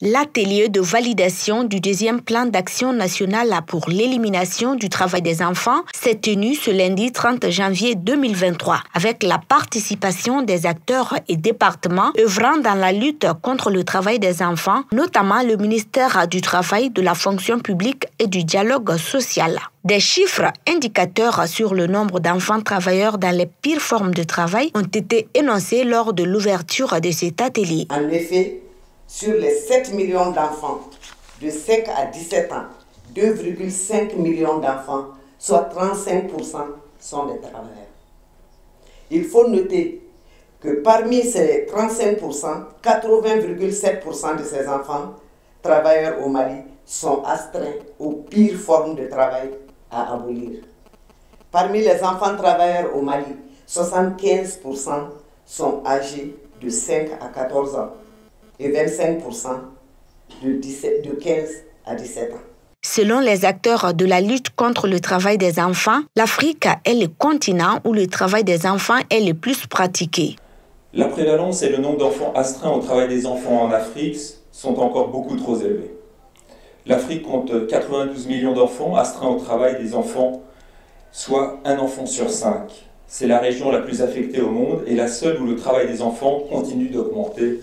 L'atelier de validation du deuxième plan d'action national pour l'élimination du travail des enfants s'est tenu ce lundi 30 janvier 2023 avec la participation des acteurs et départements œuvrant dans la lutte contre le travail des enfants, notamment le ministère du Travail, de la fonction publique et du dialogue social. Des chiffres indicateurs sur le nombre d'enfants travailleurs dans les pires formes de travail ont été énoncés lors de l'ouverture de cet atelier. En effet, sur les 7 millions d'enfants de 5 à 17 ans, 2,5 millions d'enfants, soit 35%, sont des travailleurs. Il faut noter que parmi ces 35%, 80,7% de ces enfants travailleurs au Mali sont astreints aux pires formes de travail à abolir. Parmi les enfants travailleurs au Mali, 75% sont âgés de 5 à 14 ans et 25% de 15 à 17 ans. Selon les acteurs de la lutte contre le travail des enfants, l'Afrique est le continent où le travail des enfants est le plus pratiqué. La prévalence et le nombre d'enfants astreints au travail des enfants en Afrique sont encore beaucoup trop élevés. L'Afrique compte 92 millions d'enfants astreints au travail des enfants, soit un enfant sur 5. C'est la région la plus affectée au monde et la seule où le travail des enfants continue d'augmenter,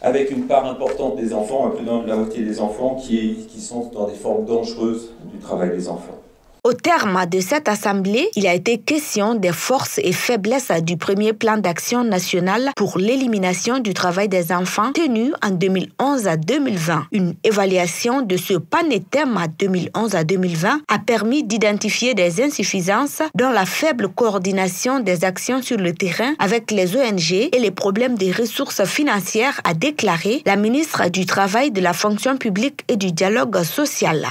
avec une part importante des enfants, un peu dans la moitié des enfants, qui sont dans des formes dangereuses du travail des enfants. Au terme de cette assemblée, il a été question des forces et faiblesses du premier plan d'action national pour l'élimination du travail des enfants tenu en 2011 à 2020. Une évaluation de ce PANETEM 2011 à 2020 a permis d'identifier des insuffisances dans la faible coordination des actions sur le terrain avec les ONG et les problèmes des ressources financières, a déclaré la ministre du Travail, de la fonction publique et du dialogue social.